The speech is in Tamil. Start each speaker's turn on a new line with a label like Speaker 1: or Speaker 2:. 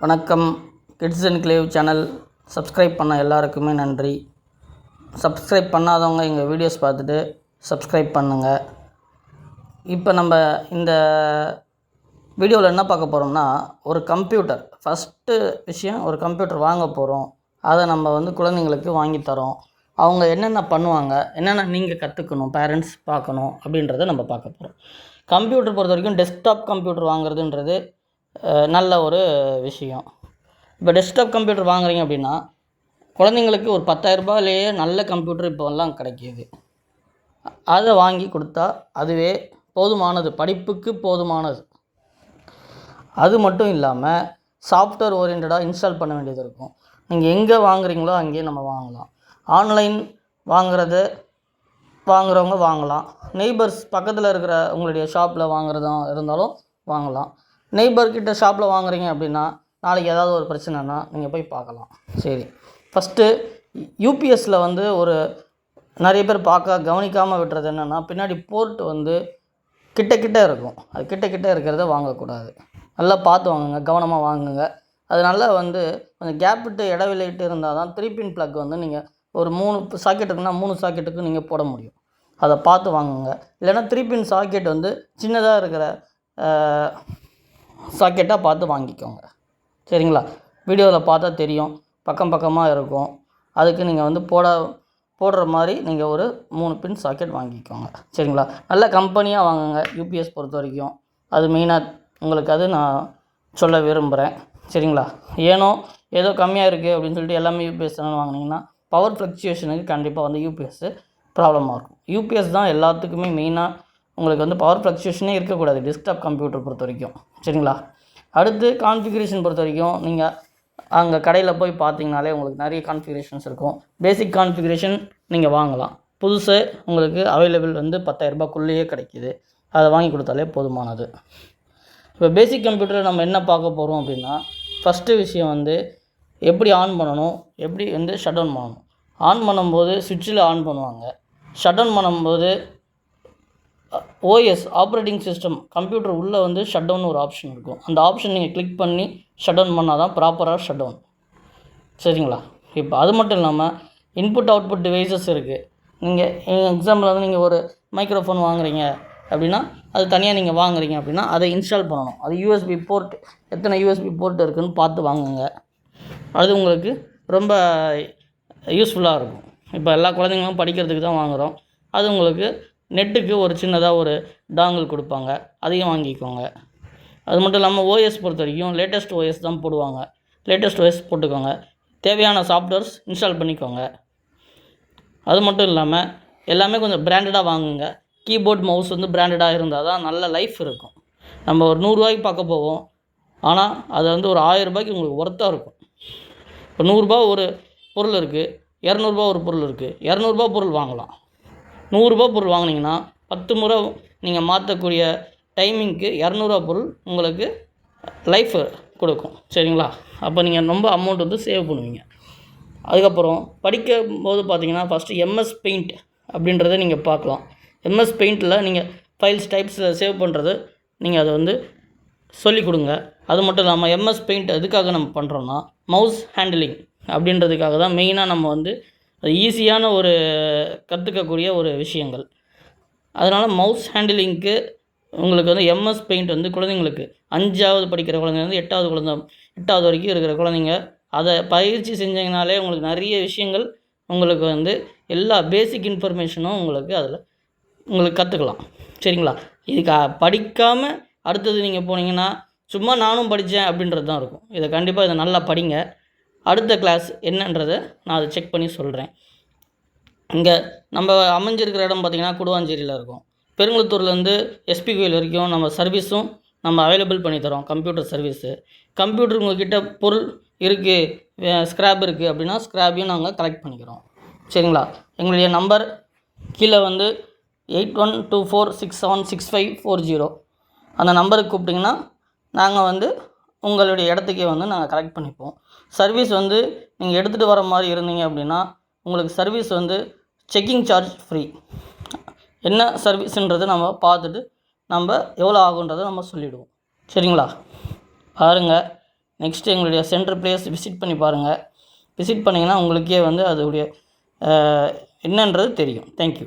Speaker 1: வணக்கம். கிட்ஸ் என்க்ளேவ் சேனல் சப்ஸ்கிரைப் பண்ண எல்லாருக்குமே நன்றி. சப்ஸ்கிரைப் பண்ணாதவங்க எங்கள் வீடியோஸ் பார்த்துட்டு சப்ஸ்கிரைப் பண்ணுங்கள். இப்போ நம்ம இந்த வீடியோவில் என்ன பார்க்க போகிறோம்னா, ஒரு கம்ப்யூட்டர் ஃபஸ்ட்டு விஷயம், ஒரு கம்ப்யூட்டர் வாங்க போகிறோம். அதை நம்ம குழந்தைங்களுக்கு வாங்கித்தரோம். அவங்க என்னென்ன பண்ணுவாங்க, என்னென்ன நீங்கள் கற்றுக்கணும், பேரண்ட்ஸ் பார்க்கணும் அப்படின்றத நம்ம பார்க்க போகிறோம். கம்ப்யூட்டர் பொறுத்த வரைக்கும் டெஸ்க்டாப் கம்ப்யூட்டர் வாங்குறதுன்றது நல்ல ஒரு விஷயம். இப்போ டெஸ்க்டாப் கம்ப்யூட்டர் வாங்குறீங்க அப்படின்னா, குழந்தைங்களுக்கு ஒரு 10,000 ரூபாயிலேயே நல்ல கம்ப்யூட்டர் இப்போல்லாம் கிடைக்கிது. அதை வாங்கி கொடுத்தா அதுவே போதுமானது, படிப்புக்கு போதுமானது. அது மட்டும் இல்லாமல் சாஃப்ட்வேர் ஓரியன்டாக இன்ஸ்டால் பண்ண வேண்டியது இருக்கும். நீங்கள் எங்கே வாங்குறீங்களோ அங்கேயே நம்ம வாங்கலாம். ஆன்லைன் வாங்குறவங்க வாங்கலாம். நெய்பர்ஸ் பக்கத்தில் இருக்கிற உங்களுடைய ஷாப்பில் வாங்குறதா இருந்தாலும் வாங்கலாம். நெய்பர்கிட்ட ஷாப்பில் வாங்குறீங்க அப்படின்னா, நாளைக்கு ஏதாவது ஒரு பிரச்சனைனா நீங்கள் போய் பார்க்கலாம். சரி, ஃபஸ்ட்டு யூபிஎஸ்சில் ஒரு நிறைய பேர் கவனிக்காமல் விட்டுறது என்னென்னா, பின்னாடி போர்ட் கிட்ட இருக்கும். அது கிட்ட இருக்கிறத வாங்கக்கூடாது. நல்லா பார்த்து வாங்குங்க, கவனமாக வாங்குங்க. அது நல்லா கொஞ்சம் கேப் விட்டு இடைவெளி விட்டு இருந்தால் தான் 3 பின் ப்ளக் நீங்கள் ஒரு 3 சாக்கெட் இருக்குன்னா 3 சாக்கெட்டுக்கு நீங்கள் போட முடியும். அதை பார்த்து வாங்குங்க. இல்லைன்னா 3 பின் சாக்கெட் சின்னதாக இருக்கிற சாக்கெட்டாக பார்த்து வாங்கிக்கோங்க. சரிங்களா? வீடியோவில் பார்த்தா தெரியும், பக்கமாக இருக்கும். அதுக்கு நீங்கள் போடுற மாதிரி நீங்கள் ஒரு 3 பின் சாக்கெட் வாங்கிக்கோங்க. சரிங்களா? நல்ல கம்பெனியாக வாங்குங்க. யூபிஎஸ் பொறுத்த வரைக்கும் அது மெயினாக உங்களுக்கு அது நான் சொல்ல விரும்புகிறேன். சரிங்களா? ஏதோ கம்மியாக இருக்குது அப்படின்னு சொல்லிட்டு எல்லாமே யூபிஎஸ் வாங்கினீங்கன்னா பவர் ஃப்ளக்சுவேஷனுக்கு கண்டிப்பாக யூபிஎஸ் ப்ராப்ளமாக இருக்கும். யூபிஎஸ் தான் எல்லாத்துக்குமே மெயினாக. உங்களுக்கு பவர் ஃப்ளக்சுவேஷனே இருக்கக்கூடாது டெஸ்க்டாப் கம்ப்யூட்டர் பொறுத்த வரைக்கும். சரிங்களா? அடுத்து கான்ஃபிகரேஷன் பொறுத்த வரைக்கும் நீங்கள் அங்கே கடையில் போய் பார்த்தீங்கனாலே உங்களுக்கு நிறைய கான்ஃபிகரேஷன்ஸ் இருக்கும். பேசிக் கான்ஃபிகரேஷன் நீங்கள் வாங்கலாம். புதுசு உங்களுக்கு அவைலபிள் 10,000 ரூபாய்க்குள்ளேயே கிடைக்கிது. அதை வாங்கி கொடுத்தாலே போதுமானது. இப்போ பேசிக் கம்ப்யூட்டரில் நம்ம என்ன பார்க்க போகிறோம் அப்படின்னா, ஃபஸ்ட்டு விஷயம் எப்படி ஆன் பண்ணணும், எப்படி ஷட் டவுன் பண்ணணும். ஆன் பண்ணும்போது சுவிட்சில் ஆன் பண்ணுவாங்க. ஷட் டவுன் பண்ணும்போது ஓஎஸ் ஆப்ரேட்டிங் சிஸ்டம் கம்ப்யூட்டர் உள்ளே ஷட் டவுன் ஒரு ஆப்ஷன் இருக்கும். அந்த ஆப்ஷன் நீங்கள் கிளிக் பண்ணி ஷட் டவுன் பண்ணால் தான் ப்ராப்பராக ஷட் டவுன். சரிங்களா? இப்போ அது மட்டும் இல்லாமல் இன்புட் அவுட்புட் டிவைசஸ் இருக்குது. நீங்கள் எக்ஸாம்பிள் நீங்கள் ஒரு மைக்ரோஃபோன் வாங்குறீங்க அப்படின்னா, அது தனியாக நீங்கள் வாங்குறீங்க அப்படின்னா அதை இன்ஸ்டால் பண்ணணும். அது யூஎஸ்பி போர்ட், எத்தனை யூஎஸ்பி போர்ட் இருக்குதுன்னு பார்த்து வாங்குங்க. அது உங்களுக்கு ரொம்ப யூஸ்ஃபுல்லாக இருக்கும். இப்போ எல்லா குழந்தைங்களும் படிக்கிறதுக்கு தான் வாங்குகிறோம். அது உங்களுக்கு நெட்டுக்கு ஒரு சின்னதாக ஒரு டாங்கிள் கொடுப்பாங்க, அதையும் வாங்கிக்கோங்க. அது மட்டும் இல்லாமல் ஓஎஸ் பொறுத்த வரைக்கும் லேட்டஸ்ட் ஓஎஸ் தான் போடுவாங்க. லேட்டஸ்ட் ஓஎஸ் போட்டுக்கோங்க. தேவையான சாஃப்ட்வேர்ஸ் இன்ஸ்டால் பண்ணிக்கோங்க. அது மட்டும் இல்லாமல் எல்லாமே கொஞ்சம் பிராண்டடாக வாங்குங்க. கீபோர்ட் மவுஸ் பிராண்டடாக இருந்தால் தான் நல்ல லைஃப் இருக்கும். நம்ம ஒரு 100 ரூபாய்க்கு பார்க்க போவோம், ஆனால் அது ஒரு 1000 ரூபாய்க்கு உங்களுக்கு ஒர்த்தாக இருக்கும். இப்போ 100 ரூபா ஒரு பொருள் இருக்குது, 200 ரூபா ஒரு பொருள் இருக்குது. 200 ரூபா பொருள் வாங்கலாம். 100 ரூபா பொருள் வாங்கினீங்கன்னா 10 முறை நீங்கள் மாற்றக்கூடிய டைமிங்க்கு 200 ரூபா பொருள் உங்களுக்கு லைஃப் கொடுக்கும். சரிங்களா? அப்போ நீங்கள் ரொம்ப அமௌண்ட் சேவ் பண்ணுவீங்க. அதுக்கப்புறம் படிக்கும்போது பார்த்தீங்கன்னா ஃபஸ்ட்டு எம்எஸ் பெயிண்ட் அப்படின்றத நீங்கள் பார்க்கலாம். எம்எஸ் பெயிண்ட்டில் நீங்கள் ஃபைல்ஸ் டைப்ஸில் சேவ் பண்ணுறது நீங்கள் அதை சொல்லிக் கொடுங்க. அது மட்டும் இல்லாமல் எம்எஸ் பெயிண்ட் எதுக்காக நம்ம பண்ணுறோன்னா, மவுஸ் ஹேண்டிலிங் அப்படின்றதுக்காக தான் மெயினாக நம்ம அது ஈஸியான ஒரு கற்றுக்கக்கூடிய ஒரு விஷயங்கள். அதனால் மவுஸ் ஹேண்டிலிங்க்கு உங்களுக்கு எம்எஸ் பெயிண்ட் குழந்தைங்களுக்கு 5ஆவது படிக்கிற குழந்தைங்க 8ஆவது வரைக்கும் இருக்கிற குழந்தைங்க அதை பயிற்சி செஞ்சிங்கனாலே உங்களுக்கு நிறைய விஷயங்கள் உங்களுக்கு எல்லா பேசிக் இன்ஃபர்மேஷனும் உங்களுக்கு கற்றுக்கலாம். சரிங்களா? இதுக்கு படிக்காமல் அடுத்தது நீங்கள் போனீங்கன்னா சும்மா நானும் படித்தேன் அப்படின்றது தான் இருக்கும். இதை நல்லா படிங்க. அடுத்த கிளாஸ் என்னன்றதை நான் அதை செக் பண்ணி சொல்கிறேன். இங்கே நம்ம அமைஞ்சிருக்கிற இடம் பார்த்திங்கன்னா குடுவாஞ்சேரியில் இருக்கும். பெருங்குளத்தூர்லேருந்து எஸ்பி கோயில் வரைக்கும் நம்ம சர்வீஸும் நம்ம அவைலபிள் பண்ணித்தரோம். Computer service. கம்ப்யூட்டர் உங்கள்கிட்ட பொருள் இருக்குது, ஸ்க்ராப் இருக்குது அப்படின்னா ஸ்க்ராப்பையும் நாங்கள் கலெக்ட் பண்ணிக்கிறோம். சரிங்களா? எங்களுடைய நம்பர் கீழே 8124676540 அந்த நம்பருக்கு கூப்பிட்டிங்கன்னா நாங்கள் உங்களுடைய இடத்துக்கே நாங்கள் கலெக்ட் பண்ணிப்போம். சர்வீஸ் நீங்கள் எடுத்துகிட்டு வர மாதிரி இருந்தீங்க அப்படின்னா உங்களுக்கு சர்வீஸ் செக்கிங் சார்ஜ் ஃப்ரீ. என்ன சர்வீஸுன்றதை நம்ம பார்த்துட்டு நம்ம எவ்வளோ ஆகுன்றதை நம்ம சொல்லிவிடுவோம். சரிங்களா? பாருங்கள், நெக்ஸ்ட்டு எங்களுடைய சென்டர் பிளேஸ் விசிட் பண்ணி பாருங்கள். விசிட் பண்ணிங்கன்னா உங்களுக்கே வந்து அதோடைய என்னன்றது தெரியும். தேங்க்யூ.